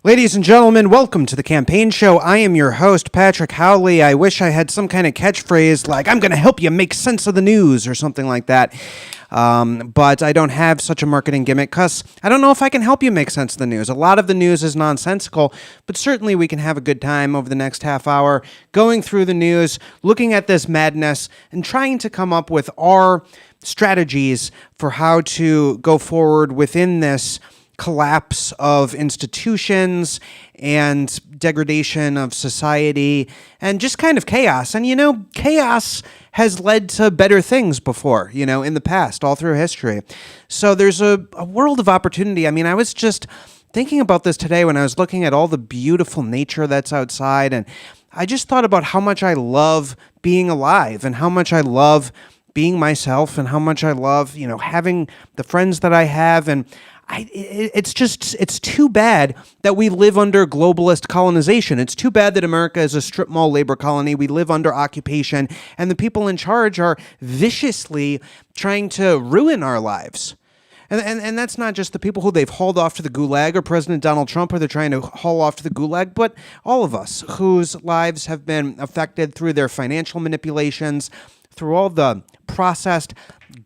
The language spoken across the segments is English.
Ladies and gentlemen, welcome to the campaign show. I am your host, Patrick Howley. I wish I had some kind of catchphrase like, I'm going to help you make sense of the news or something like that. But I don't have such a marketing gimmick because I don't know if I can help you make sense of the news. A lot of the news is nonsensical, but certainly we can have a good time over the next half hour going through the news, looking at this madness, and trying to come up with our strategies for how to go forward within this collapse of institutions and degradation of society and just kind of chaos. And, chaos has led to better things before, in the past, all through history. So there's a world of opportunity. I mean, I was just thinking about this today when I was looking at all the beautiful nature that's outside, and I just thought about how much I love being alive and how much I love being myself and how much I love, having the friends that I have. And it's too bad that we live under globalist colonization. It's too bad that America is a strip mall labor colony. We live under occupation, and the people in charge are viciously trying to ruin our lives. And that's not just the people who they've hauled off to the gulag or President Donald Trump who they're trying to haul off to the gulag, but all of us whose lives have been affected through their financial manipulations, through all the processed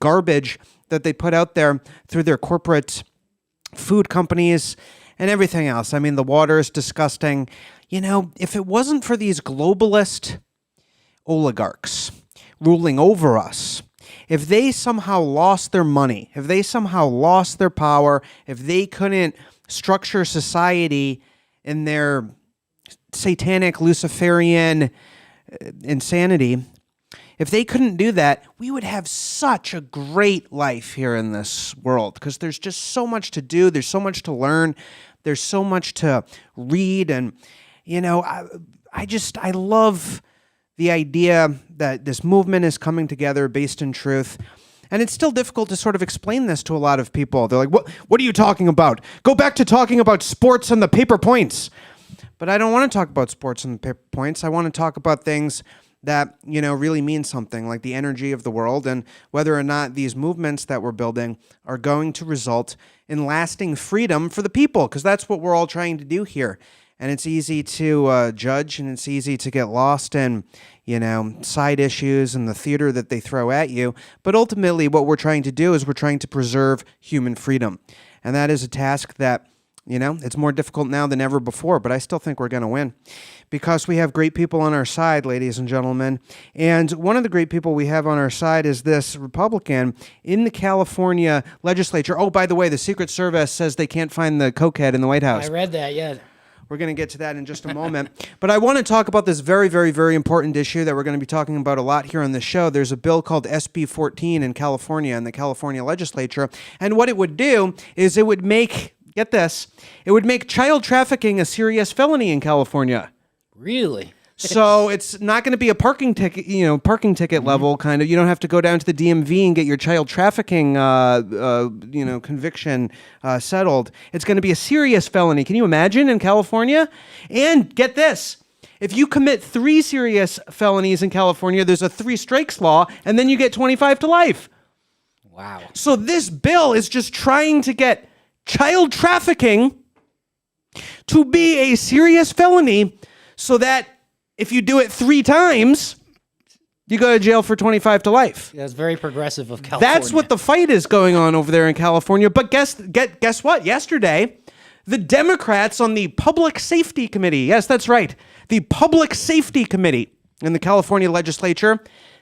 garbage that they put out there through their corporate food companies and everything else. I mean, the water is disgusting. If it wasn't for these globalist oligarchs ruling over us, if they somehow lost their money, if they somehow lost their power, if they couldn't structure society in their satanic Luciferian insanity, if they couldn't do that, we would have such a great life here in this world because there's just so much to do. There's so much to learn. There's so much to read. And, I love the idea that this movement is coming together based in truth. And it's still difficult to sort of explain this to a lot of people. They're like, what are you talking about? Go back to talking about sports and the paper points. But I don't want to talk about sports and the paper points. I want to talk about things that, really mean something, like the energy of the world and whether or not these movements that we're building are going to result in lasting freedom for the people, because that's what we're all trying to do here. And it's easy to judge, and it's easy to get lost in, side issues and the theater that they throw at you. But ultimately, what we're trying to do is we're trying to preserve human freedom. And that is a task that, it's more difficult now than ever before, but I still think we're going to win because we have great people on our side, ladies and gentlemen. And one of the great people we have on our side is this Republican in the California legislature. Oh, by the way, the Secret Service says they can't find the cokehead in the White House. I read that, yeah. We're going to get to that in just a moment. But I want to talk about this very, very, very important issue that we're going to be talking about a lot here on the show. There's a bill called SB 14 in California, in the California legislature. And what it would do is it would make, get this, it would make child trafficking a serious felony in California. Really? So it's not going to be a parking ticket, level kind of. You don't have to go down to the DMV and get your child trafficking, conviction settled. It's going to be a serious felony. Can you imagine in California? And get this. If you commit 3 serious felonies in California, there's a 3 strikes law, and then you get 25 to life. Wow. So this bill is just trying to get child trafficking to be a serious felony so that if you do it 3 times, you go to jail for 25 to life. That's very progressive of California. That's what the fight is going on over there in California. But guess what? Yesterday, the Democrats on the Public Safety Committee, yes, that's right, the Public Safety Committee in the California legislature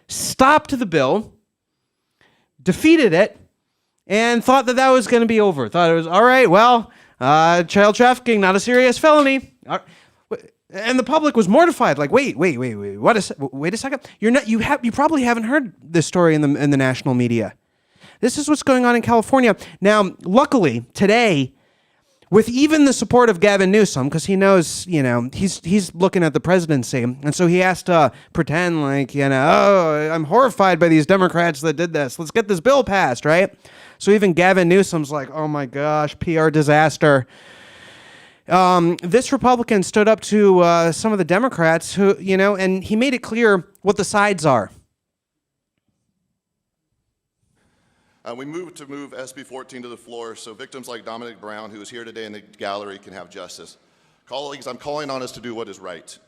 stopped the bill, defeated it, and thought that was going to be over. Thought it was, all right, well, child trafficking, not a serious felony. And the public was mortified. Like, wait, wait a second. You probably haven't heard this story in the national media. This is what's going on in California. Now, luckily, today, with even the support of Gavin Newsom, because he knows, he's looking at the presidency, and so he has to pretend like, oh, I'm horrified by these Democrats that did this. Let's get this bill passed, right? So even Gavin Newsom's like, oh my gosh, PR disaster. This Republican stood up to some of the Democrats who, and he made it clear what the sides are. We move SB 14 to the floor so victims like Dominic Brown, who is here today in the gallery, can have justice. Colleagues, I'm calling on us to do what is right.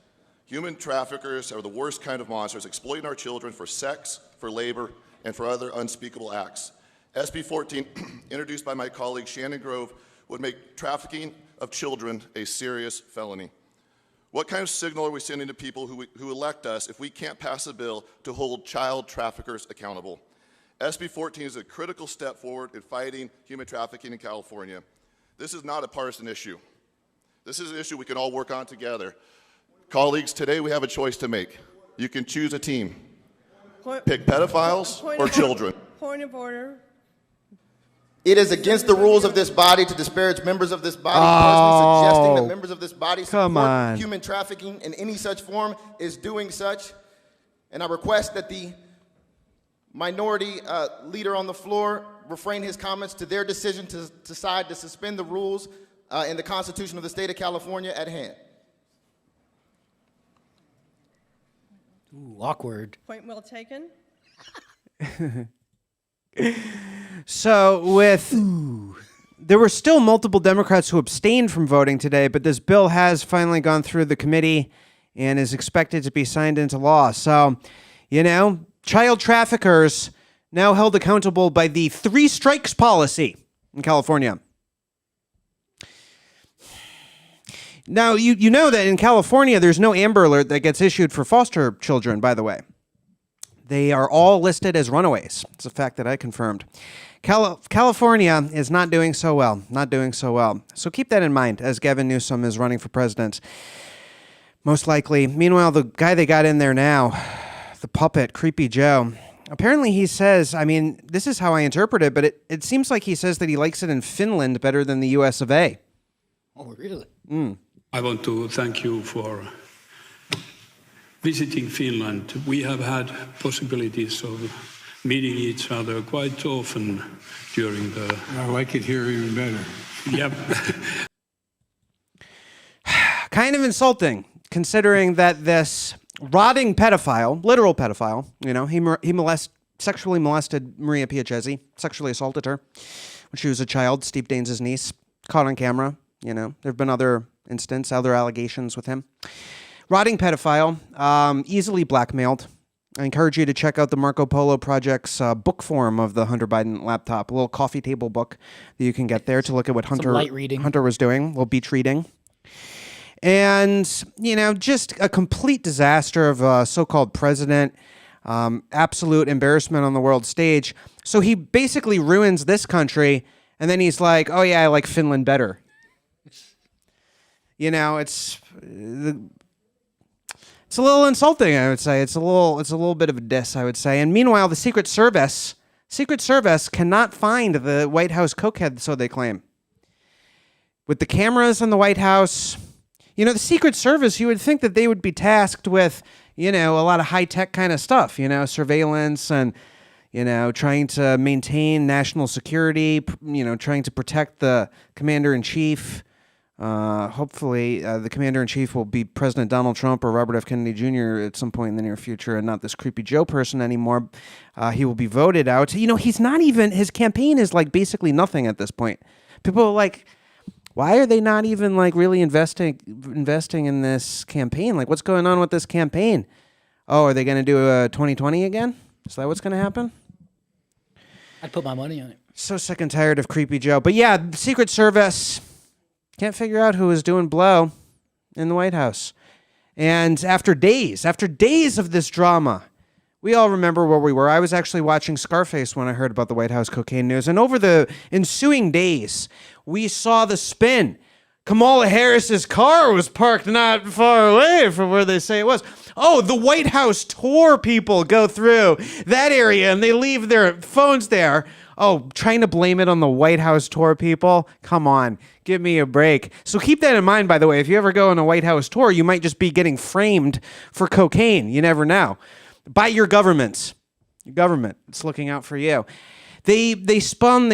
Human traffickers are the worst kind of monsters, exploiting our children for sex, for labor, and for other unspeakable acts. SB 14, introduced by my colleague Shannon Grove, would make trafficking of children a serious felony. What kind of signal are we sending to people who elect us if we can't pass a bill to hold child traffickers accountable? SB 14 is a critical step forward in fighting human trafficking in California. This is not a partisan issue. This is an issue we can all work on together. Colleagues, today we have a choice to make. You can choose a team. Pick pedophiles or children. Point of order. It is against the rules of this body to disparage members of this body. Personally suggesting that members of this body support human trafficking in any such form is doing such. And I request that the minority leader on the floor refrain his comments to their decision to decide to suspend the rules in the Constitution of the state of California at hand. Ooh, awkward. Point well taken. So there were still multiple Democrats who abstained from voting today, but this bill has finally gone through the committee and is expected to be signed into law. So, child traffickers now held accountable by the 3 strikes policy in California. Now, you know that in California, there's no Amber Alert that gets issued for foster children, by the way. They are all listed as runaways. It's a fact that I confirmed. California is not doing so well. So keep that in mind as Gavin Newsom is running for president. Most likely. Meanwhile, the guy they got in there now, the puppet, Creepy Joe, apparently he says, this is how I interpret it, but it seems like he says that he likes it in Finland better than the US of A. Oh, really? I want to thank you for visiting Finland. We have had possibilities of meeting each other quite often during the... I like it here even better. Yep. Kind of insulting, considering that this rotting pedophile, literal pedophile, he sexually molested Maria Piacenzi, sexually assaulted her when she was a child, Steve Daines' niece, caught on camera. There have been other allegations with him. Rotting pedophile, easily blackmailed. I encourage you to check out the Marco Polo Project's book form of the Hunter Biden laptop, a little coffee table book that you can get there to look at what Hunter was doing, a little beach reading. And, just a complete disaster of a so-called president, absolute embarrassment on the world stage. So he basically ruins this country, and then he's like, oh yeah, I like Finland better. It's a little insulting, I would say. It's a little bit of a diss, I would say. And meanwhile, the Secret Service cannot find the White House cokehead, so they claim. With the cameras in the White House, the Secret Service, you would think that they would be tasked with, a lot of high-tech kind of stuff, surveillance and, trying to maintain national security, trying to protect the commander-in-chief. Hopefully, the commander-in-chief will be President Donald Trump or Robert F. Kennedy Jr. at some point in the near future and not this Creepy Joe person anymore. He will be voted out. He's not even, his campaign is basically nothing at this point. People are like, why are they not even really investing in this campaign? What's going on with this campaign? Oh, are they going to do a 2020 again? Is that what's going to happen? I'd put my money on it. So sick and tired of Creepy Joe. But yeah, the Secret Service can't figure out who was doing blow in the White House. And after days of this drama, we all remember where we were. I was actually watching Scarface when I heard about the White House cocaine news. And over the ensuing days, we saw the spin. Kamala Harris's car was parked not far away from where they say it was. Oh, the White House tour people go through that area and they leave their phones there. Oh, trying to blame it on the White House tour people? Come on, give me a break. So keep that in mind, by the way. If you ever go on a White House tour, you might just be getting framed for cocaine. You never know. By your government. Your government. It's looking out for you. They spun.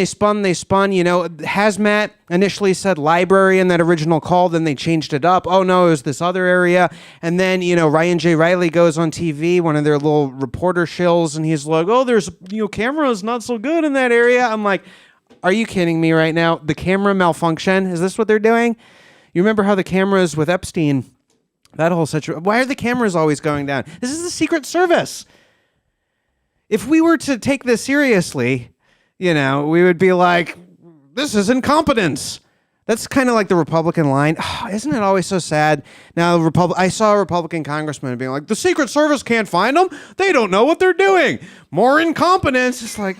Hazmat initially said library in that original call, then they changed it up. Oh no, it was this other area. And then, Ryan J. Riley goes on TV, one of their little reporter shills, and he's like, oh, there's, cameras not so good in that area. I'm like, are you kidding me right now? The camera malfunction, is this what they're doing? You remember how the cameras with Epstein, that whole situation, why are the cameras always going down? This is the Secret Service. If we were to take this seriously, we would be like, this is incompetence. That's kind of like the Republican line. Oh, isn't it always so sad? Now, I saw a Republican congressman being like, the Secret Service can't find them. They don't know what they're doing. More incompetence. It's like,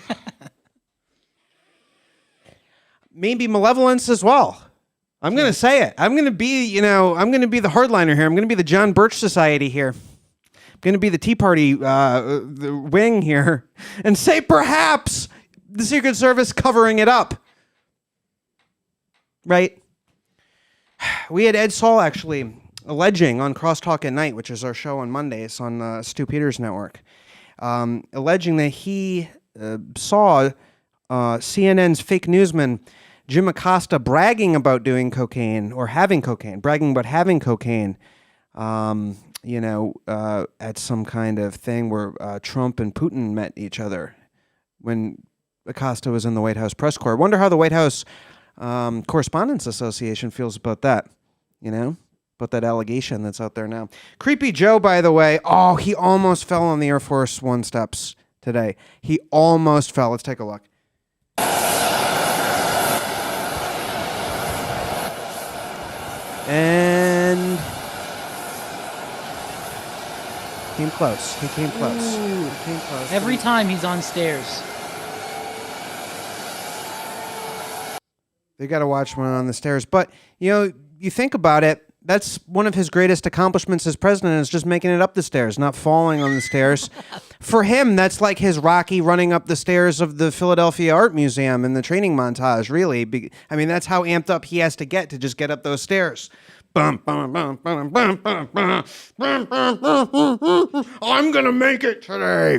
maybe malevolence as well. I'm going to say it. I'm going to be, I'm going to be the hardliner here. I'm going to be the John Birch Society here. I'm going to be the Tea Party the wing here and say perhaps the Secret Service covering it up. Right? We had Ed Saul actually alleging on Crosstalk at Night, which is our show on Mondays on Stu Peters Network, alleging that he saw CNN's fake newsman Jim Acosta bragging about doing cocaine or having cocaine, bragging about having cocaine, at some kind of thing where Trump and Putin met each other when Acosta was in the White House press corps. I wonder how the White House Correspondents Association feels about that, about that allegation that's out there now. Creepy Joe, by the way, he almost fell on the Air Force One steps today. He almost fell. Let's take a look. And came close. He came close. Ooh. He came close. Every time he's on stairs. They got to watch one on the stairs. But, you think about it, that's one of his greatest accomplishments as president is just making it up the stairs, not falling on the stairs. For him, that's like his Rocky running up the stairs of the Philadelphia Art Museum in the training montage, really. I mean, that's how amped up he has to just get up those stairs. Bum, bum, bum, bum, bum, bum, bum, bum, bum, bum. I'm going to make it today.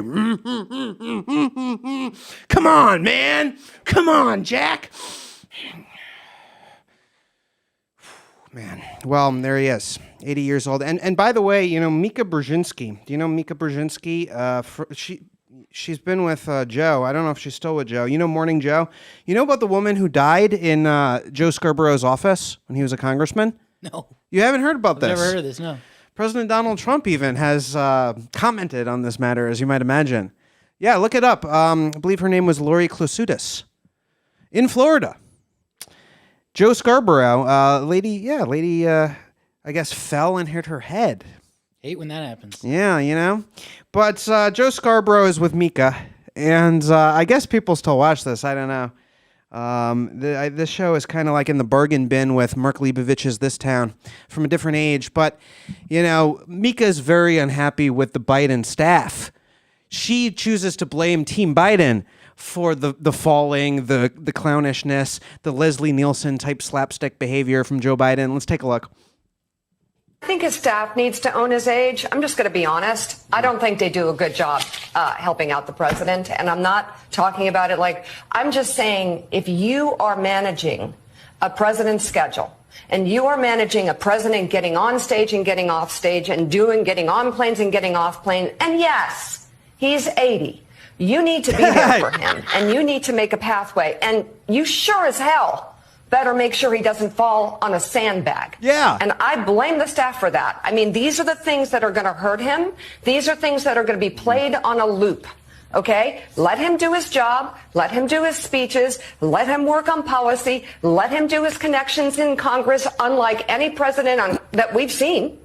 Come on, man. Come on, Jack. Man, well, there he is, 80 years old. And by the way, Mika Brzezinski. Do you know Mika Brzezinski? She's been with Joe. I don't know if she's still with Joe. You know Morning Joe? You know about the woman who died in Joe Scarborough's office when he was a congressman? No. You haven't heard about this? I've never heard of this, no. President Donald Trump even has commented on this matter, as you might imagine. Yeah, look it up. I believe her name was Lori Klosutis in Florida. Joe Scarborough, lady, I guess fell and hit her head. Hate when that happens. Yeah, But Joe Scarborough is with Mika, and I guess people still watch this. I don't know. This show is kind of like in the bargain bin with Mark Leibovich's This Town from a different age. But, Mika is very unhappy with the Biden staff. She chooses to blame Team Biden for the falling, the clownishness, the Leslie Nielsen type slapstick behavior from Joe Biden. Let's take a look. I think his staff needs to own his age. I'm just going to be honest. I don't think they do a good job helping out the president. And I'm not talking about it I'm just saying if you are managing a president's schedule and you are managing a president getting on stage and getting off stage and getting on planes and getting off planes, and yes, he's 80. You need to be there for him, and you need to make a pathway. And you sure as hell better make sure he doesn't fall on a sandbag. Yeah. And I blame the staff for that. I mean, these are the things that are going to hurt him. These are things that are going to be played on a loop. Okay? Let him do his job. Let him do his speeches. Let him work on policy. Let him do his connections in Congress, unlike any president that we've seen.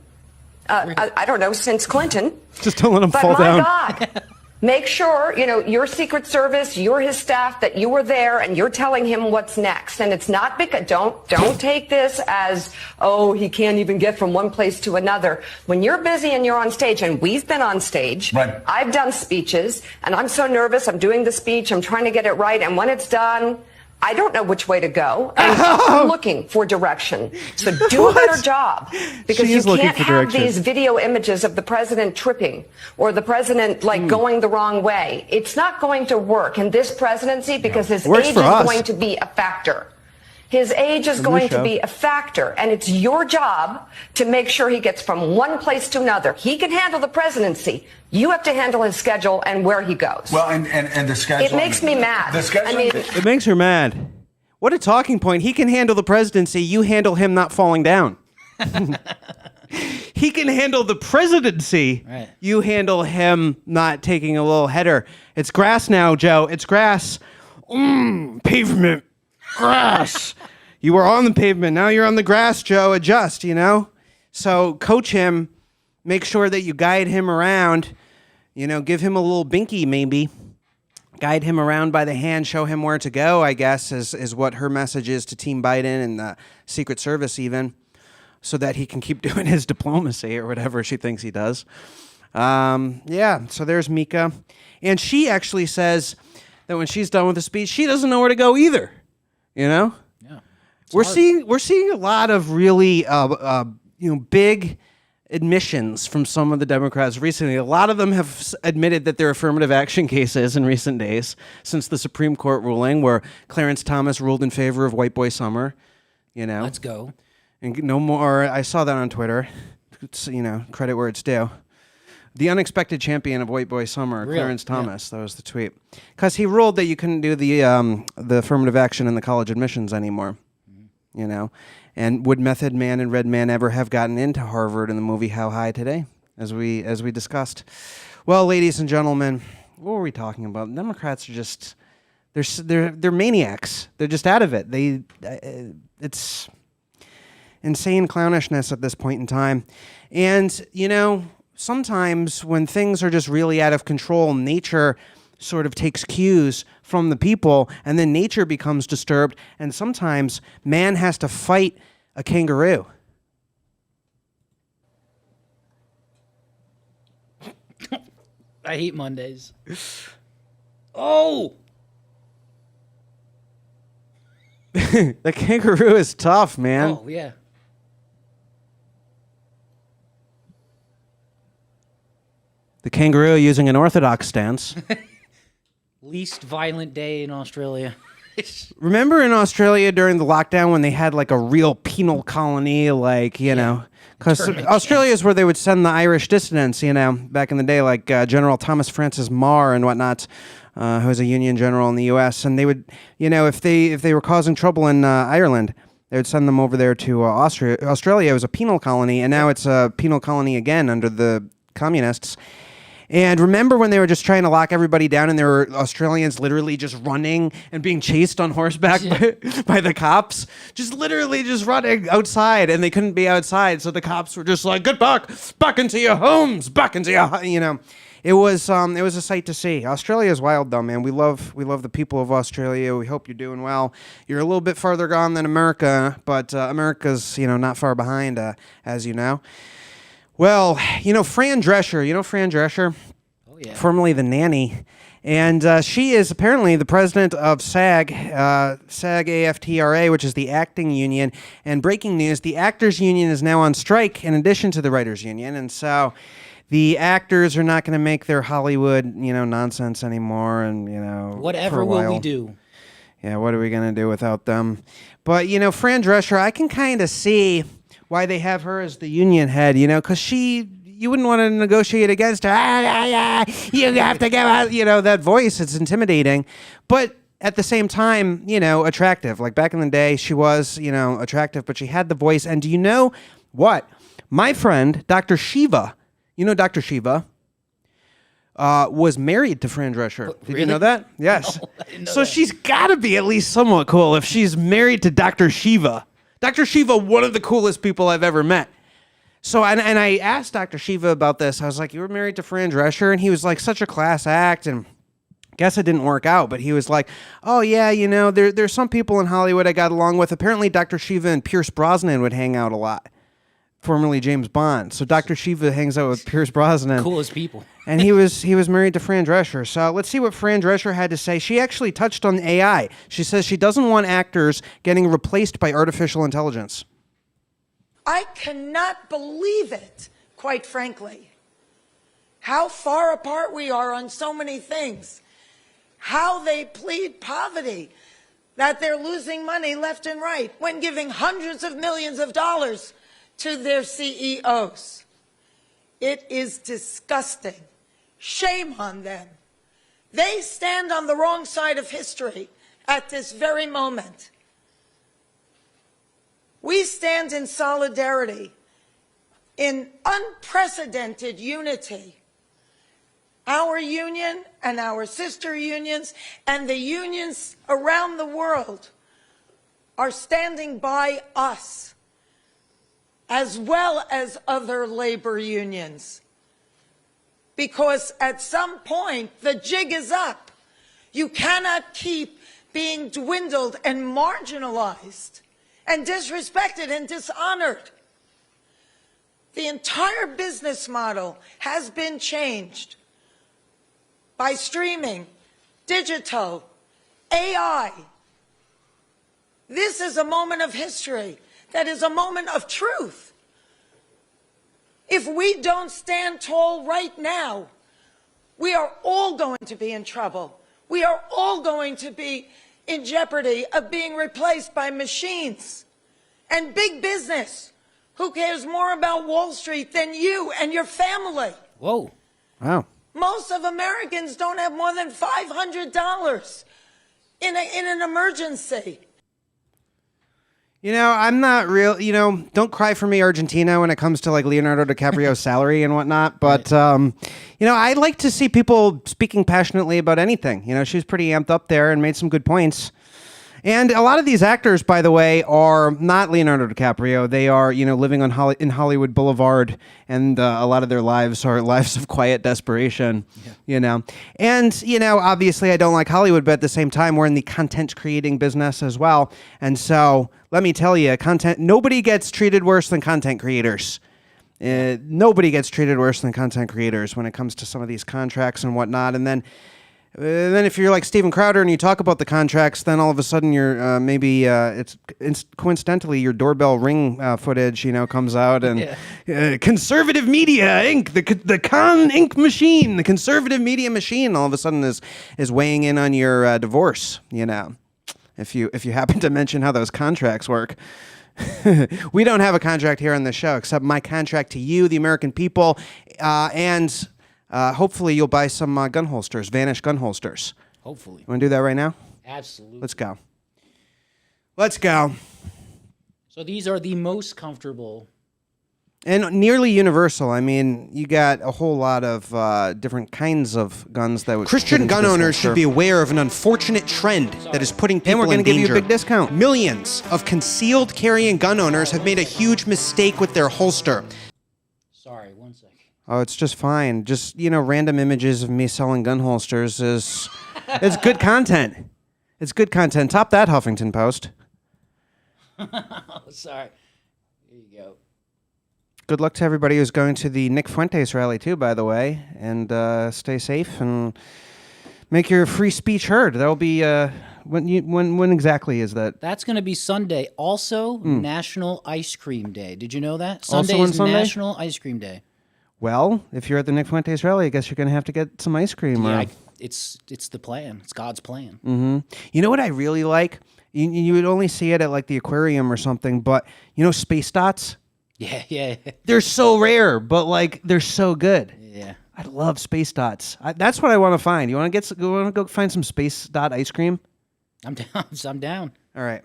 I don't know, since Clinton. Just don't let him fall down. But my God. Make sure, your Secret Service, you're his staff, that you were there and you're telling him what's next. And it's not because, don't take this as, he can't even get from one place to another. When you're busy and you're on stage, and we've been on stage, right. I've done speeches, and I'm so nervous, I'm doing the speech, I'm trying to get it right, and when it's done, I don't know which way to go, and I'm looking for direction. So do a better job, because you can't have these video images of the president tripping or the president going the wrong way. It's not going to work in this presidency because his age is going to be a factor. His age is going to be a factor, and it's your job to make sure he gets from one place to another. He can handle the presidency. You have to handle his schedule and where he goes. Well, and the schedule. It makes me mad. The schedule. It makes her mad. What a talking point. He can handle the presidency. You handle him not falling down. He can handle the presidency. Right. You handle him not taking a little header. It's grass now, Joe. It's grass. Pavement. Grass. You were on the pavement. Now you're on the grass, Joe. Adjust, So coach him. Make sure that you guide him around. Give him a little binky maybe. Guide him around by the hand, show him where to go, I guess, is what her message is to Team Biden and the Secret Service even, so that he can keep doing his diplomacy or whatever she thinks he does. So there's Mika. And she actually says that when she's done with the speech, she doesn't know where to go either. Yeah. We're seeing a lot of really big admissions from some of the Democrats recently. A lot of them have admitted that there are affirmative action cases in recent days since the Supreme Court ruling where Clarence Thomas ruled in favor of White Boy Summer. Let's go. And no more. I saw that on Twitter. It's, credit where it's due. The unexpected champion of White Boy Summer, Really? Clarence Thomas. Yeah. That was the tweet. Because he ruled that you couldn't do the affirmative action in the college admissions anymore. And would Method Man and Red Man ever have gotten into Harvard in the movie How High Today, as we discussed? Well, ladies and gentlemen, what were we talking about? Democrats are just they're maniacs. They're just out of it. It's insane clownishness at this point in time. And sometimes when things are just really out of control, nature sort of takes cues from the people, and then nature becomes disturbed, and sometimes man has to fight a kangaroo. I hate Mondays. Oh! The kangaroo is tough, man. Oh, yeah. The kangaroo using an orthodox stance. Least violent day in Australia. Remember in Australia during the lockdown when they had like a real penal colony, because Australia is where they would send the Irish dissidents, back in the day, like General Thomas Francis Marr and whatnot, who was a Union general in the U.S. And they would, if they were causing trouble in Ireland, they would send them over there to Austria. Australia was a penal colony, and now it's a penal colony again under the communists. And remember when they were just trying to lock everybody down and there were Australians literally just running and being chased on horseback by the cops? Just literally just running outside, and they couldn't be outside, so the cops were just like, get back into your homes, back into your, It was a sight to see. Australia is wild though, man. We love the people of Australia. We hope you're doing well. You're a little bit farther gone than America, but America's, not far behind, as you know. Well, Fran Drescher, Oh, yeah. formerly the nanny, and she is apparently the president of SAG-AFTRA, which is the acting union. And breaking news, the actors union is now on strike in addition to the writers union, and so the actors are not going to make their Hollywood, nonsense anymore, and Whatever will we do? Yeah, what are we going to do without them? But Fran Drescher, I can kind of see why they have her as the union head, because you wouldn't want to negotiate against her. You have to give out, that voice. It's intimidating. But at the same time, attractive. Like back in the day, she was, attractive, but she had the voice. And do you know what? My friend, Dr. Shiva, Dr. Shiva, was married to Fran Drescher. Did Really? you know that? Yes. No, I didn't know so that. she's got to be at least somewhat cool if she's married to Dr. Shiva. Dr. Shiva, one of the coolest people I've ever met. So, and I asked Dr. Shiva about this. I was like, you were married to Fran Drescher? And he was like, such a class act. And I guess it didn't work out. But he was like, oh, yeah, there's some people in Hollywood I got along with. Apparently, Dr. Shiva and Pierce Brosnan would hang out a lot. Formerly James Bond. So Dr. Shiva hangs out with Pierce Brosnan. Coolest people. And he was married to Fran Drescher. So let's see what Fran Drescher had to say. She actually touched on AI. She says she doesn't want actors getting replaced by artificial intelligence. I cannot believe it, quite frankly. How far apart we are on so many things. How they plead poverty, that they're losing money left and right when giving hundreds of millions of dollars to their CEOs. It is disgusting. Shame on them. They stand on the wrong side of history at this very moment. stand in solidarity, in unprecedented unity. Our union and our sister unions and the unions around the world are standing by us, as well as other labor unions. Because at some point, the jig is up. You cannot keep being dwindled and marginalized and disrespected and dishonored. The entire business model has been changed by streaming, digital, AI. This is a moment of history that is a moment of truth. If we don't stand tall right now, we are all going to be in trouble. We are all going to be in jeopardy of being replaced by machines and big business. Who cares more about Wall Street than you and your family? Whoa. Wow. Most of Americans don't have more than $500 in an emergency. You know, I'm not real, don't cry for me, Argentina, when it comes to like Leonardo DiCaprio's salary and whatnot. But, I like to see people speaking passionately about anything. She's pretty amped up there and made some good points. And a lot of these actors, by the way, are not Leonardo DiCaprio. They are, living on in Hollywood Boulevard, and a lot of their lives are lives of quiet desperation, And, obviously I don't like Hollywood, but at the same time, we're in the content creating business as well. And so let me tell you, nobody gets treated worse than content creators. Nobody gets treated worse than content creators when it comes to some of these contracts and whatnot. And then if you're like Steven Crowder and you talk about the contracts, then all of a sudden you're it's coincidentally your doorbell ring footage, comes out, and Conservative Media Inc., the Con Inc. machine, the Conservative Media machine, all of a sudden is weighing in on your divorce. If you happen to mention how those contracts work. We don't have a contract here on the show except my contract to you, the American people, and hopefully you'll buy some gun holsters, Vanish gun holsters. Hopefully. You want to do that right now? Absolutely. Let's go. Let's go. So these are the most comfortable. And nearly universal. I mean, you got a whole lot of different kinds of guns that would... Christian gun owners should be aware of an unfortunate trend that is putting people in danger. And we're going to give you a big discount. Millions of concealed carrying gun owners have made a huge mistake with their holster. Sorry, one second. Oh, it's just fine. Just, random images of me selling gun holsters it's good content. It's good content. Top that, Huffington Post. Sorry. Here you go. Good luck to everybody who's going to the Nick Fuentes rally, too, by the way. And stay safe and make your free speech heard. That'll be... When exactly is that? That's going to be Sunday. Also, National Ice Cream Day. Did you know that? Sunday Also on is Sunday? National Ice Cream Day. Well, if you're at the Nick Fuentes rally, I guess you're going to have to get some ice cream. Yeah, it's the plan. It's God's plan. Mm-hmm. You know what I really like? You would only see it at like the aquarium or something, but space dots? Yeah. They're so rare, but like they're so good. Yeah. I love space dots. That's what I want to find. You want to go find some space dot ice cream? I'm down. I'm down. All right.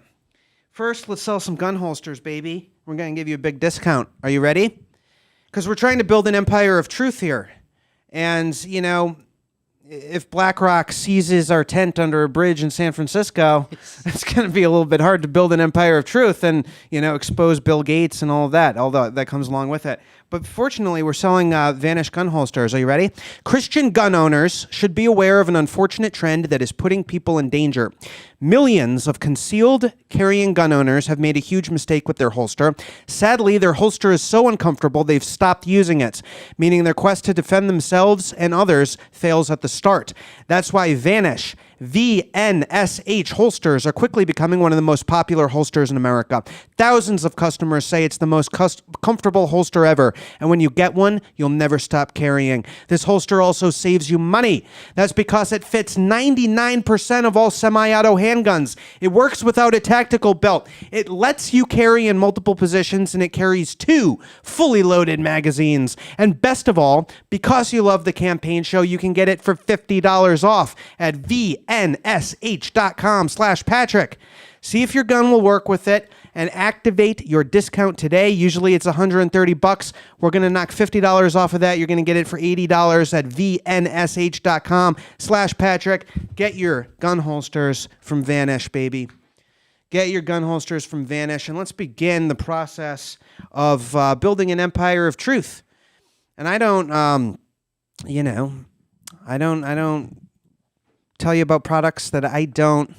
First, let's sell some gun holsters, baby. We're going to give you a big discount. Are you ready? Because we're trying to build an empire of truth here. And, if BlackRock seizes our tent under a bridge in San Francisco, it's going to be a little bit hard to build an empire of truth and, expose Bill Gates and all of that, although that comes along with it. But fortunately, we're selling Vanish gun holsters. Are you ready? Christian gun owners should be aware of an unfortunate trend that is putting people in danger. Millions of concealed carrying gun owners have made a huge mistake with their holster. Sadly, their holster is so uncomfortable they've stopped using it, meaning their quest to defend themselves and others fails at the start. That's why Vanish, VNSH holsters are quickly becoming one of the most popular holsters in America. Thousands of customers say it's the most comfortable holster ever, and when you get one, you'll never stop carrying. This holster also saves you money. That's because it fits 99% of all semi-auto handguns. It works without a tactical belt. It lets you carry in multiple positions, and it carries 2 fully loaded magazines. And best of all, because you love the campaign show, you can get it for $50 off at VNSH.com/Patrick. See if your gun will work with it. and activate your discount today. Usually it's $130. We're going to knock $50 off of that. You're going to get it for $80 at vnsh.com/Patrick. Get your gun holsters from Vanish, baby. Get your gun holsters from Vanish, and let's begin the process of building an empire of truth. And I don't, I don't tell you about products that I don't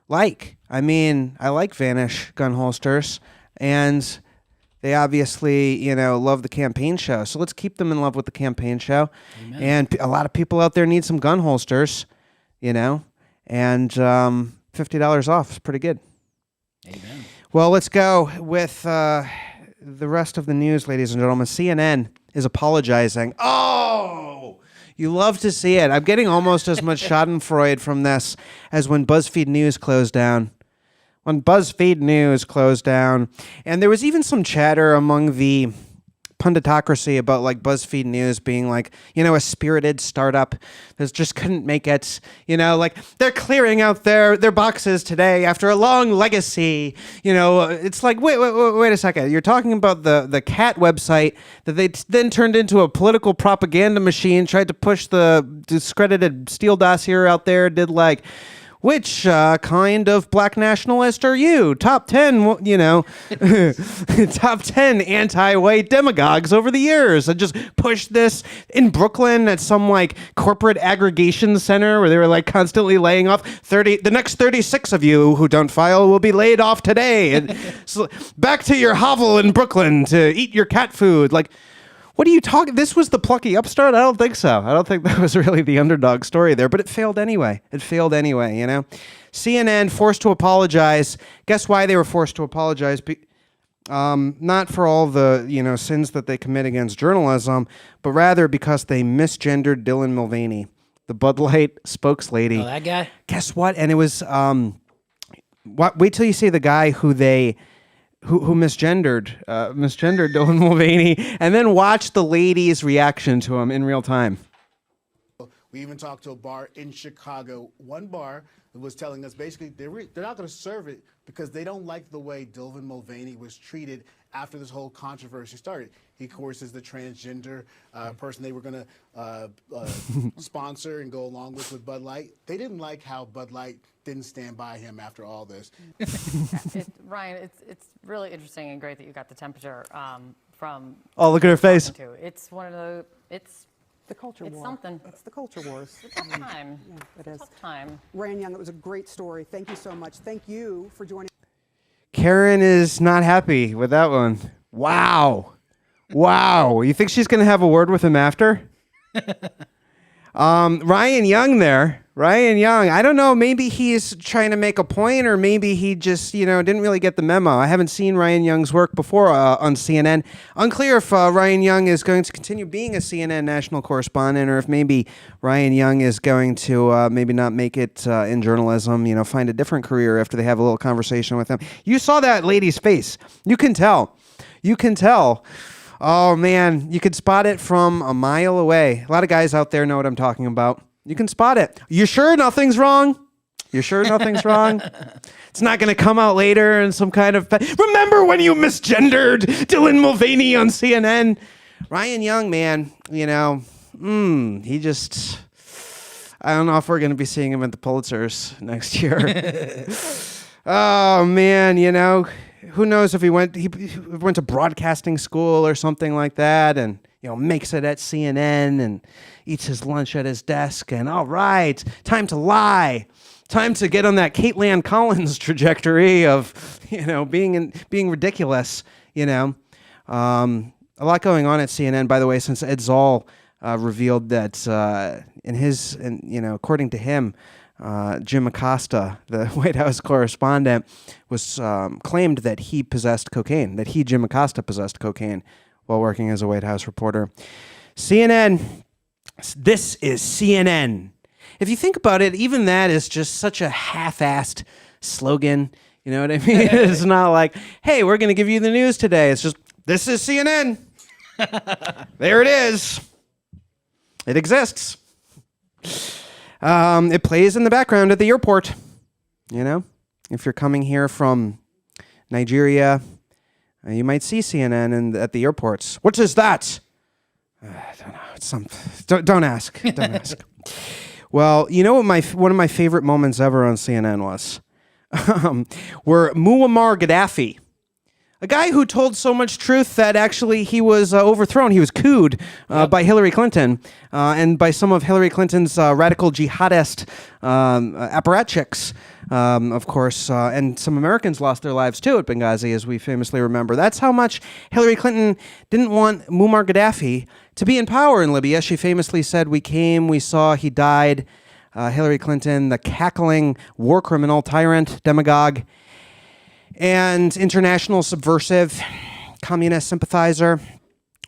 like. I mean, I like Vanish gun holsters, and they obviously, love the campaign show. So let's keep them in love with the campaign show. Amen. And a lot of people out there need some gun holsters, and $50 off is pretty good. Amen. Well, let's go with the rest of the news, ladies and gentlemen. CNN is apologizing. Oh, you love to see it. I'm getting almost as much schadenfreude from this as when BuzzFeed News closed down. And there was even some chatter among the punditocracy about like BuzzFeed News being like, a spirited startup that just couldn't make it, like they're clearing out their boxes today after a long legacy. It's like, wait a second. You're talking about the cat website that they then turned into a political propaganda machine, tried to push the discredited Steele dossier out there, did like, which kind of black nationalist are you? Top 10, top 10 anti-white demagogues over the years. I just pushed this in Brooklyn at some like corporate aggregation center where they were like constantly laying off the next 36 of you who don't file will be laid off today. And so back to your hovel in Brooklyn to eat your cat food. Like, what are you talking? This was the plucky upstart? I don't think so. I don't think that was really the underdog story there, but it failed anyway. CNN forced to apologize. Guess why they were forced to apologize? Not for all the, sins that they commit against journalism, but rather because they misgendered Dylan Mulvaney, the Bud Light spokeslady. Oh, that guy? Guess what? And it was, wait till you see the guy who misgendered Dylan Mulvaney, and then watch the lady's reaction to him in real time. We even talked to a bar in Chicago. One bar was telling us basically they're not going to serve it because they don't like the way Dylan Mulvaney was treated after this whole controversy started. He, of course, is the transgender person they were going to sponsor and go along with Bud Light. They didn't like how Bud Light didn't stand by him after all this. Ryan, it's really interesting and great that you got the temperature from. Oh, look at her face. It's one of the. It's the culture war. It's something. It's the culture wars. It's a tough time. Yeah, it is. Tough time. Ryan Young, it was a great story. Thank you so much. Thank you for joining. Karen is not happy with that one. Wow. You think she's going to have a word with him after? Ryan Young, I don't know, maybe he's trying to make a point, or maybe he just, didn't really get the memo. I haven't seen Ryan Young's work before on CNN. Unclear if Ryan Young is going to continue being a CNN national correspondent, or if maybe Ryan Young is going to maybe not make it in journalism, find a different career after they have a little conversation with him. You saw that lady's face. You can tell. Oh, man, you could spot it from a mile away. A lot of guys out there know what I'm talking about. You can spot it. You sure nothing's wrong? It's not going to come out later in some kind of... Remember when you misgendered Dylan Mulvaney on CNN? Ryan Young, man, he just... I don't know if we're going to be seeing him at the Pulitzers next year. Oh, man, who knows if he went to broadcasting school or something like that, and makes it at CNN and eats his lunch at his desk, and all right, time to lie, time to get on that Caitlin Collins trajectory of being ridiculous. A lot going on at CNN, by the way, since Ed Zoll revealed that according to him, Jim Acosta, the White House correspondent, was claimed that Jim Acosta possessed cocaine while working as a White House reporter. CNN. This is CNN. If you think about it, even that is just such a half-assed slogan. You know what I mean? It's not like, hey, we're going to give you the news today. It's just, this is CNN. There it is. It exists. It plays in the background at the airport. If you're coming here from Nigeria. You might see CNN at the airports. What is that? I don't know. It's something. Don't ask. Don't ask. Well, you know what one of my favorite moments ever on CNN was? Where Muammar Gaddafi, a guy who told so much truth that actually he was overthrown. He was couped by Hillary Clinton and by some of Hillary Clinton's radical jihadist apparatchiks, of course. And some Americans lost their lives too at Benghazi, as we famously remember. That's how much Hillary Clinton didn't want Muammar Gaddafi to be in power in Libya. She famously said, "We came, we saw, he died." Hillary Clinton, the cackling war criminal, tyrant, demagogue, and international subversive, communist sympathizer.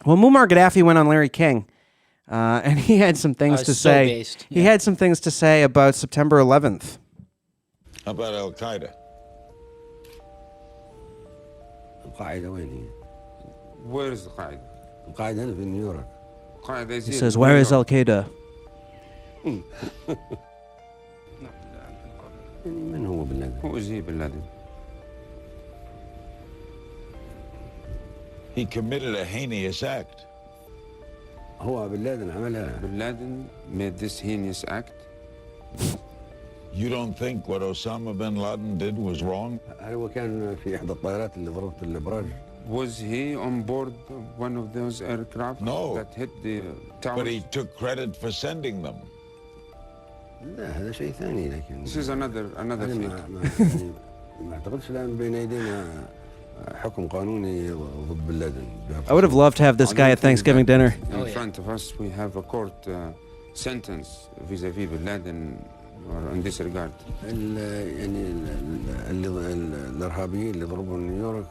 Well, Muammar Gaddafi went on Larry King, and he had some things to say. Based. He had some things to say about September 11th. How about Al Qaeda? القاعدة وين هي؟ Where is Al Qaeda? القاعدة هنا في نيويورك. He says, "Where is Al Qaeda?" من هو بن لادن؟ Who is he, Bin Laden? He committed a heinous act. هو بن لادن عملها. Bin Laden made this heinous act. You don't think what Osama bin Laden did was wrong? هل هو كان في إحدى الطائرات اللي ضربت الإبراج؟ Was he on board one of those aircraft that hit the towers? But he took credit for sending them. لا هذا شيء ثاني لكن. This is another thing. ما أعتقدش الآن بين أيدينا حكم قانوني ضد بن لادن. I would have loved to have this guy at Thanksgiving dinner. In front of us, we have a court sentence vis-à-vis bin Laden or in this regard. يعني الإرهابيين اللي ضربوا نيويورك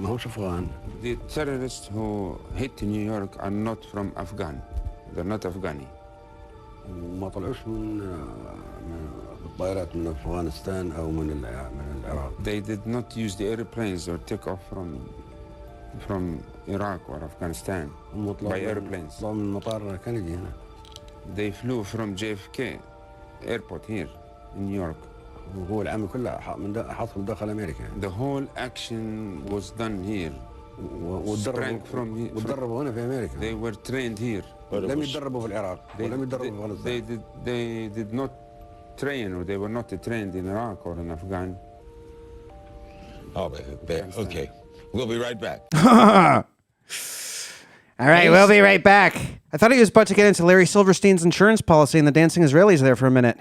ما هوش أفغان. The terrorists who hit New York are not from Afghan. They're not Afghani. ما طلعوش من الطائرات من أفغانستان أو من العراق. They did not use the airplanes or take off from Iraq or Afghanistan by airplanes. طلعوا من مطار كندي هنا. They flew from JFK airport here in New York. وهو العمل كله حصل داخل أمريكا. The whole action was done here. وتدربوا هنا في أمريكا. They were trained here. لم يتدربوا في العراق ولم يتدربوا في أفغانستان. They did not train or they were not trained in Iraq or in Afghan. Oh, okay. We'll be right back. All right, we'll be right back. I thought he was about to get into Larry Silverstein's insurance policy and the dancing Israelis there for a minute.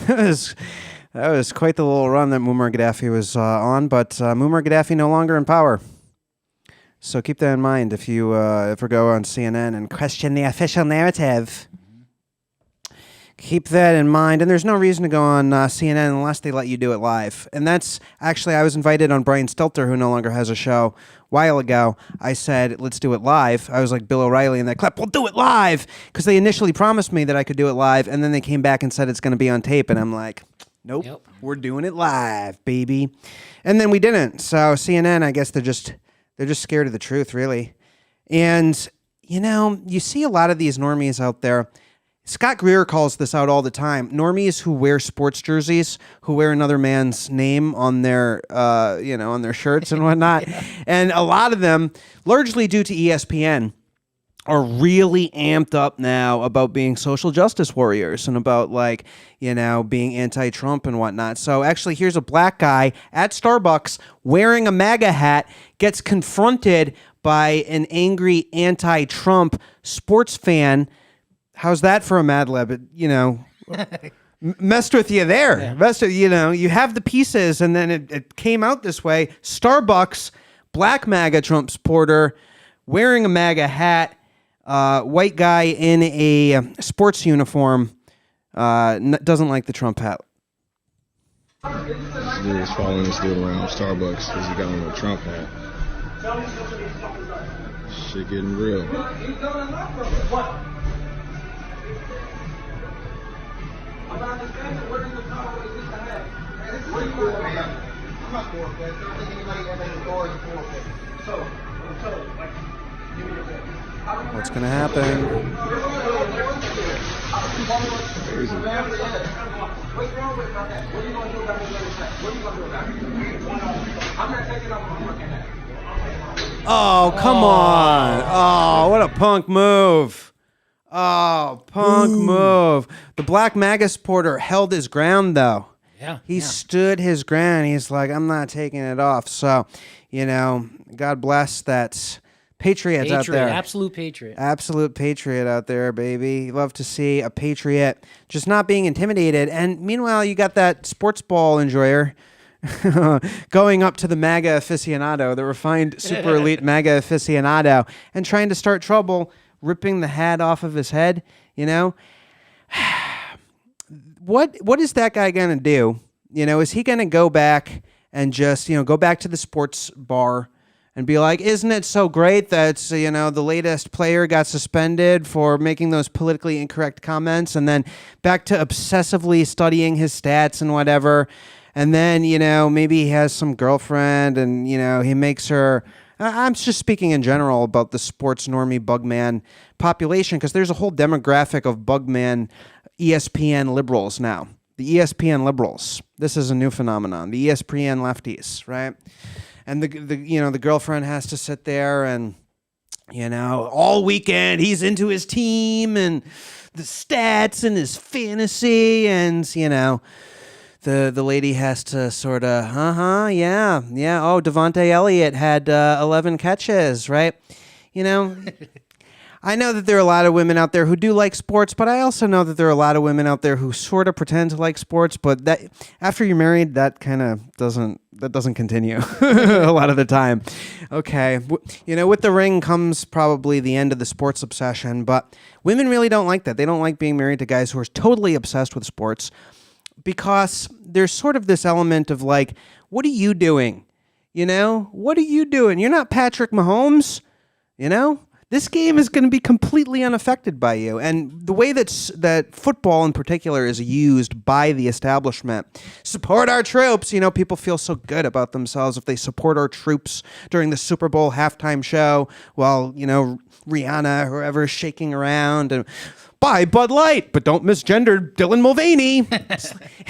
That was quite the little run that Muammar Gaddafi was on, but Muammar Gaddafi no longer in power. So keep that in mind if you ever go on CNN and question the official narrative. Keep that in mind. And there's no reason to go on CNN unless they let you do it live. And that's actually, I was invited on Brian Stelter, who no longer has a show, a while ago. I said, let's do it live. I was like Bill O'Reilly in that clip. We'll do it live. Because they initially promised me that I could do it live. And then they came back and said it's going to be on tape. And I'm like, nope, we're doing it live, baby. And then we didn't. So CNN, I guess they're just scared of the truth, really. And, you know, you see a lot of these normies out there. Scott Greer calls this out all the time. Normies who wear sports jerseys, who wear another man's name on their, on their shirts and whatnot. And a lot of them, largely due to ESPN, are really amped up now about being social justice warriors and about, like, you know, being anti-Trump and whatnot. So actually, here's a black guy at Starbucks wearing a MAGA hat, gets confronted by an angry anti-Trump sports fan. How's that for a Mad Lib? You know, messed with you there. Yeah. You have the pieces, and then it came out this way. Starbucks, black MAGA Trump supporter, wearing a MAGA hat, white guy in a sports uniform, doesn't like the Trump hat. This dude was following this dude around Starbucks because he got on a Trump hat. Shit getting real. What's going to happen? What's wrong with about that? What are you going to do about this other side? What are you going to do about it? I'm not taking up on looking at it. Oh, come on. Oh, what a punk move. Oh, punk move. The Black MAGA supporter held his ground, though. Yeah. He stood his ground. He's like, I'm not taking it off. So, God bless that patriots out there. Absolute patriot. Absolute patriot out there, baby. You love to see a patriot just not being intimidated. And meanwhile, you got that sports ball enjoyer going up to the MAGA aficionado, the refined super elite MAGA aficionado, and trying to start trouble, ripping the hat off of his head, What is that guy going to do? Is he going to go back and just, go back to the sports bar and be like, isn't it so great that, the latest player got suspended for making those politically incorrect comments, and then back to obsessively studying his stats and whatever. And then, maybe he has some girlfriend and, he makes her. I'm just speaking in general about the sports normie bugman population, because there's a whole demographic of bugman ESPN liberals now. The ESPN liberals. This is a new phenomenon. The ESPN lefties, right? And the girlfriend has to sit there and, all weekend he's into his team and the stats and his fantasy, and, the lady has to sort of, yeah. Oh, Devontae Elliott had 11 catches, right? I know that there are a lot of women out there who do like sports, but I also know that there are a lot of women out there who sort of pretend to like sports, but that after you're married, that kind of doesn't continue a lot of the time. Okay. With the ring comes probably the end of the sports obsession, but women really don't like that. They don't like being married to guys who are totally obsessed with sports, because there's sort of this element of like, what are you doing? What are you doing? You're not Patrick Mahomes, This game is going to be completely unaffected by you. And the way that football in particular is used by the establishment, support our troops. People feel so good about themselves if they support our troops during the Super Bowl halftime show while, Rihanna, whoever, is shaking around and buy Bud Light, but don't misgender Dylan Mulvaney.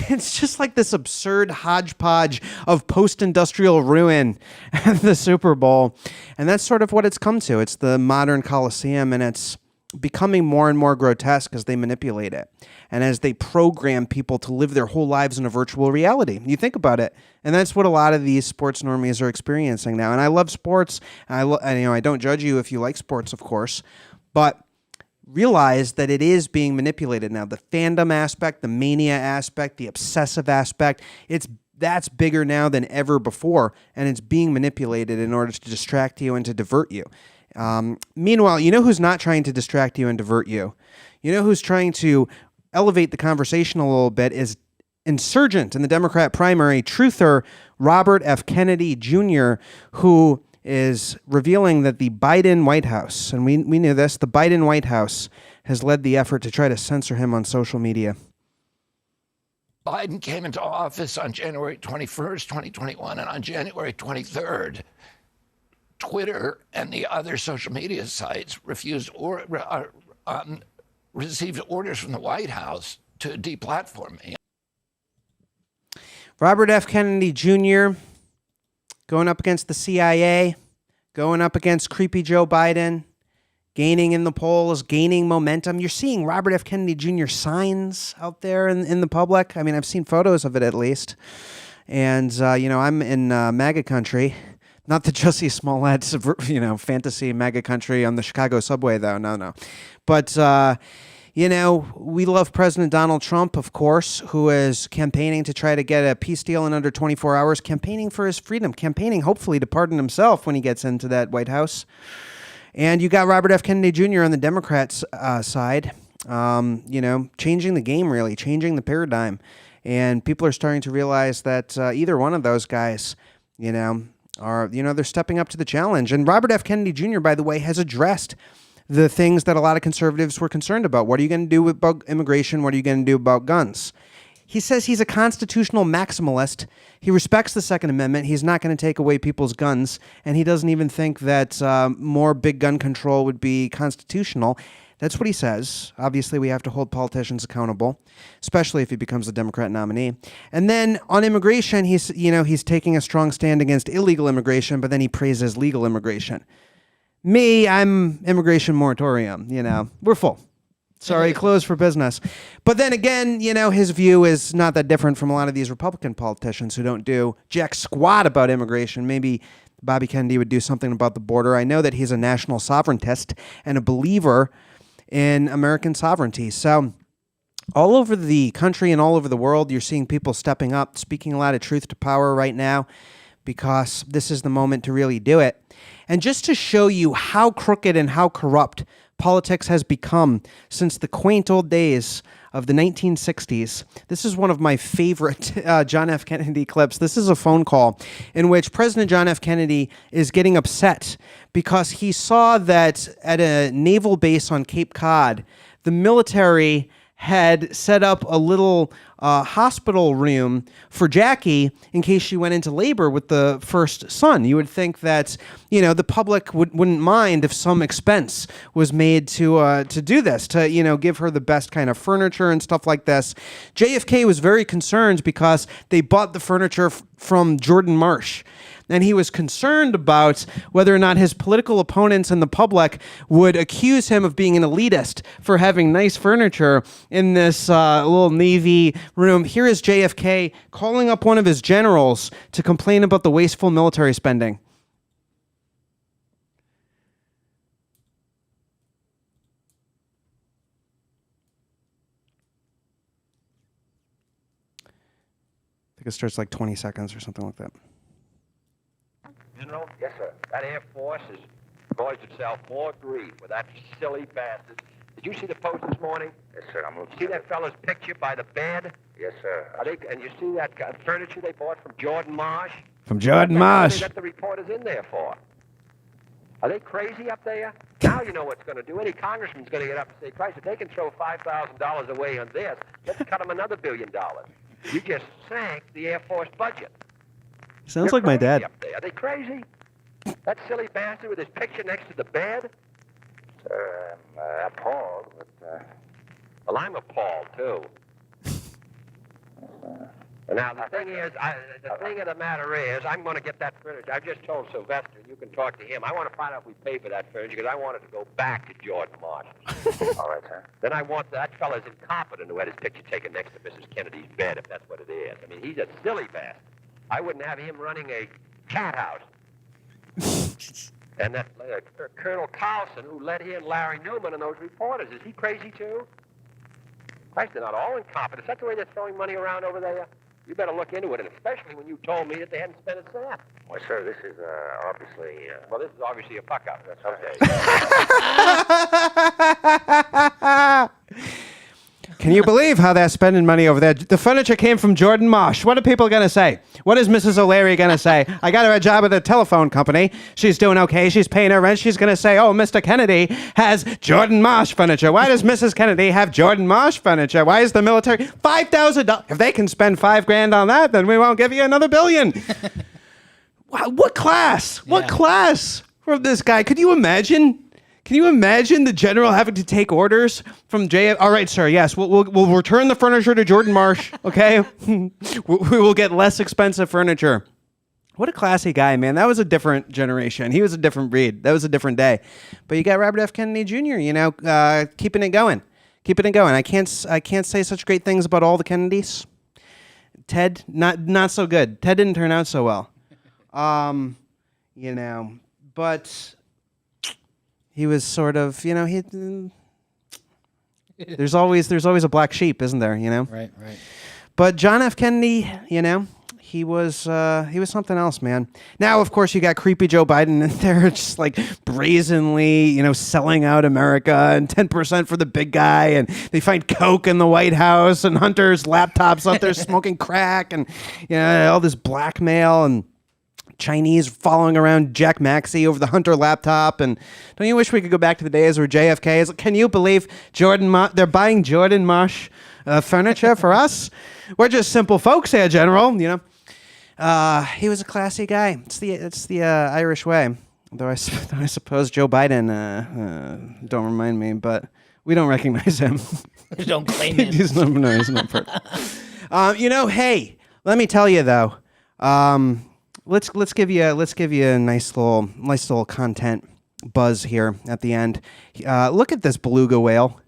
It's just like this absurd hodgepodge of post-industrial ruin at the Super Bowl. And that's sort of what it's come to. It's the modern Coliseum, and it's becoming more and more grotesque as they manipulate it and as they program people to live their whole lives in a virtual reality. You think about it. And that's what a lot of these sports normies are experiencing now. And I love sports. And I don't judge you if you like sports, of course, but realize that it is being manipulated now. The fandom aspect, the mania aspect, the obsessive aspect, that's bigger now than ever before, and it's being manipulated in order to distract you and to divert you. Meanwhile, who's not trying to distract you and divert you? Who's trying to elevate the conversation a little bit is insurgent in the Democrat primary truther Robert F. Kennedy Jr., who is revealing that the Biden White House, and we knew this, the Biden White House has led the effort to try to censor him on social media. Biden came into office on January 21st, 2021, and on January 23rd, Twitter and the other social media sites received orders from the White House to deplatform me. Robert F. Kennedy Jr., going up against the CIA, going up against creepy Joe Biden, gaining in the polls, gaining momentum. You're seeing Robert F. Kennedy Jr. signs out there in the public. I mean, I've seen photos of it at least. And, I'm in MAGA country. Not the Jussie Smollett, fantasy MAGA country on the Chicago subway, though. No. But, we love President Donald Trump, of course, who is campaigning to try to get a peace deal in under 24 hours, campaigning for his freedom, campaigning hopefully to pardon himself when he gets into that White House. And you got Robert F. Kennedy Jr. on the Democrats' side, changing the game, really, changing the paradigm. And people are starting to realize that either one of those guys, they're stepping up to the challenge. And Robert F. Kennedy Jr., by the way, has addressed the things that a lot of conservatives were concerned about. What are you going to do about immigration? What are you going to do about guns? He says he's a constitutional maximalist. He respects the Second Amendment. He's not going to take away people's guns. And he doesn't even think that more big gun control would be constitutional. That's what he says. Obviously, we have to hold politicians accountable, especially if he becomes a Democrat nominee. And then on immigration, he's taking a strong stand against illegal immigration, but then he praises legal immigration. Me, I'm immigration moratorium. We're full. Sorry, closed for business. But then again, his view is not that different from a lot of these Republican politicians who don't do jack squat about immigration. Maybe Bobby Kennedy would do something about the border. I know that he's a national sovereigntist and a believer in American sovereignty. So all over the country and all over the world, you're seeing people stepping up, speaking a lot of truth to power right now, because this is the moment to really do it. And just to show you how crooked and how corrupt politics has become since the quaint old days of the 1960s. This is one of my favorite John F. Kennedy clips. This is a phone call in which President John F. Kennedy is getting upset because he saw that at a naval base on Cape Cod, the military had set up a little hospital room for Jackie in case she went into labor with the first son. You would think that, the public wouldn't mind if some expense was made to do this, to, give her the best kind of furniture and stuff like this. JFK was very concerned because they bought the furniture from Jordan Marsh. And he was concerned about whether or not his political opponents and the public would accuse him of being an elitist for having nice furniture in this little Navy room. Here is JFK calling up one of his generals to complain about the wasteful military spending. I think it starts like 20 seconds or something like that. General? Yes, sir. That Air Force has caused itself more grief with that silly bastard. Did you see the post this morning? Yes, sir. I'm looking. See that fella's picture by the bed? Yes, sir. And you see that furniture they bought from Jordan Marsh? From Jordan Marsh. What they let the reporters in there for? Are they crazy up there? Now you know what's going to do. Any congressman's going to get up and say, Christ, if they can throw $5,000 away on this, let's cut them another $1 billion. You just sank the Air Force budget. Sounds You're like my dad. Up there. Are they crazy? That silly bastard with his picture next to the bed? Sir, I'm appalled, but... Well, I'm appalled, too. Now, the thing of the matter is, I'm going to get that furniture. I just told Sylvester, and you can talk to him. I want to find out if we pay for that furniture, because I want it to go back to Jordan Marsh. All right, sir. Then I want that fella's incompetent who had his picture taken next to Mrs. Kennedy's bed, if that's what it is. I mean, he's a silly bastard. I wouldn't have him running a cat house. And that Colonel Carlson, who let in Larry Newman and those reporters, is he crazy too? Christ, they're not all incompetent. Is that the way they're throwing money around over there? You better look into it, and especially when you told me that they hadn't spent a cent. Well, sir, this is obviously... Well, this is obviously a fuck-up. That's okay. Can you believe how they're spending money over there? The furniture came from Jordan Marsh. What are people going to say? What is Mrs. O'Leary going to say? I got her a job at a telephone company. She's doing okay. She's paying her rent. She's going to say, oh, Mr. Kennedy has Jordan Marsh furniture. Why does Mrs. Kennedy have Jordan Marsh furniture? Why is the military... $5,000. If they can spend $5,000 on that, then we won't give you another $1 billion. Wow, what class? What class from this guy? Could you imagine? Can you imagine the general having to take orders from JF? All right, sir. Yes, we'll return the furniture to Jordan Marsh. Okay, we will get less expensive furniture. What a classy guy, man. That was a different generation. He was a different breed. That was a different day. But you got Robert F. Kennedy Jr. Keeping it going. I can't say such great things about all the Kennedys. Ted, not so good. Ted didn't turn out so well. But. He was sort of, there's always a black sheep, isn't there, Right. But John F. Kennedy, he was something else, man. Now, of course, you got creepy Joe Biden in there, just like brazenly, selling out America and 10% for the big guy. And they find coke in the White House and Hunter's laptops out there smoking crack and, all this blackmail and Chinese following around Jack Maxey over the Hunter laptop. And don't you wish we could go back to the days where JFK is like, can you believe they're buying Jordan Marsh furniture for us? We're just simple folks here, General. He was a classy guy. It's the Irish way. Though I suppose Joe Biden don't remind me, but We don't recognize him. Don't claim him. He's not perfect. Hey, let me tell you though. Let's give you a nice little content buzz here at the end. Look at this beluga whale.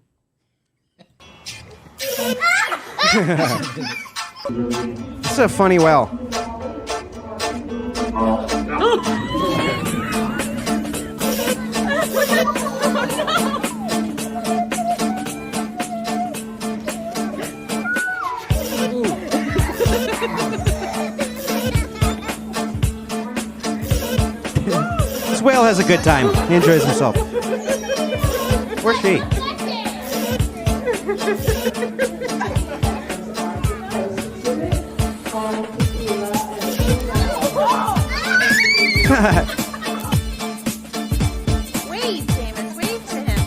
This is a funny whale. This whale has a good time. He enjoys himself. Where's she? Wave, James, wave to him.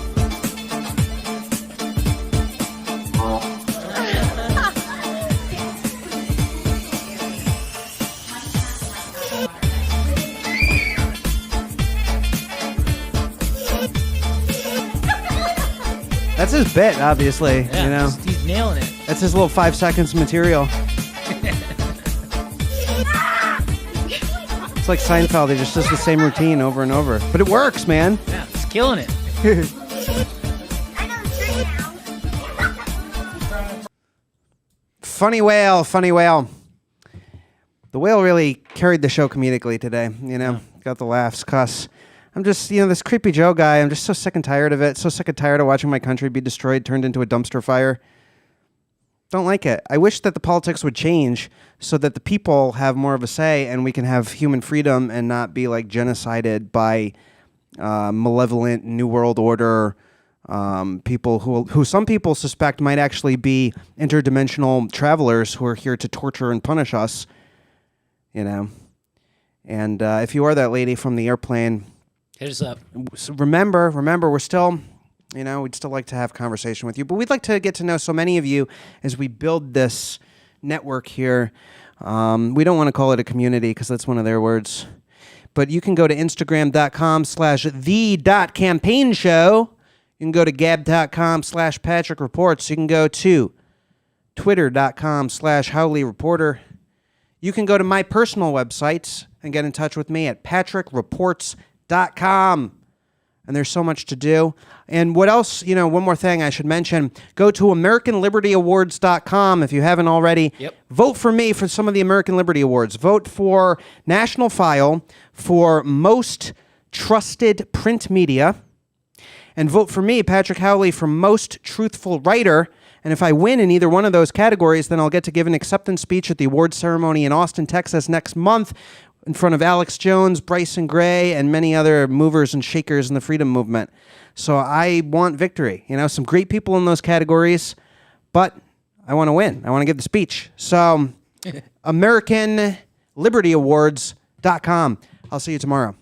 That's his bit, obviously. Yeah, he's nailing it. That's his little 5 seconds material. It's like Seinfeld. He just does the same routine over and over. But it works, man. Yeah, he's killing it. Funny whale, funny whale. The whale really carried the show comedically today, Got the laughs, cuss. I'm just, this Creepy Joe guy, I'm just so sick and tired of it. So sick and tired of watching my country be destroyed, turned into a dumpster fire. Don't like it. I wish that the politics would change so that the people have more of a say and we can have human freedom and not be like genocided by malevolent New World Order people who some people suspect might actually be interdimensional travelers who are here to torture and punish us, And if you are that lady from the airplane, hit us up. Remember, we're still... we'd still like to have a conversation with you, but we'd like to get to know so many of you as we build this network here. We don't want to call it a community because that's one of their words. But you can go to Instagram.com/the.campaignshow. You can go to gab.com/Patrick Reports. You can go to Twitter.com/Howley Reporter. You can go to my personal websites and get in touch with me at patrickreports.com. And there's so much to do. And what else, one more thing I should mention, go to AmericanLibertyAwards.com if you haven't already. Yep. Vote for me for some of the American Liberty Awards. Vote for National File for Most Trusted Print Media. And vote for me, Patrick Howley, for Most Truthful Writer. And if I win in either one of those categories, then I'll get to give an acceptance speech at the awards ceremony in Austin, Texas next month, in front of Alex Jones, Bryson Gray, and many other movers and shakers in the freedom movement. So I want victory. Some great people in those categories, but I want to win. I want to give the speech. So AmericanLibertyAwards.com. I'll see you tomorrow.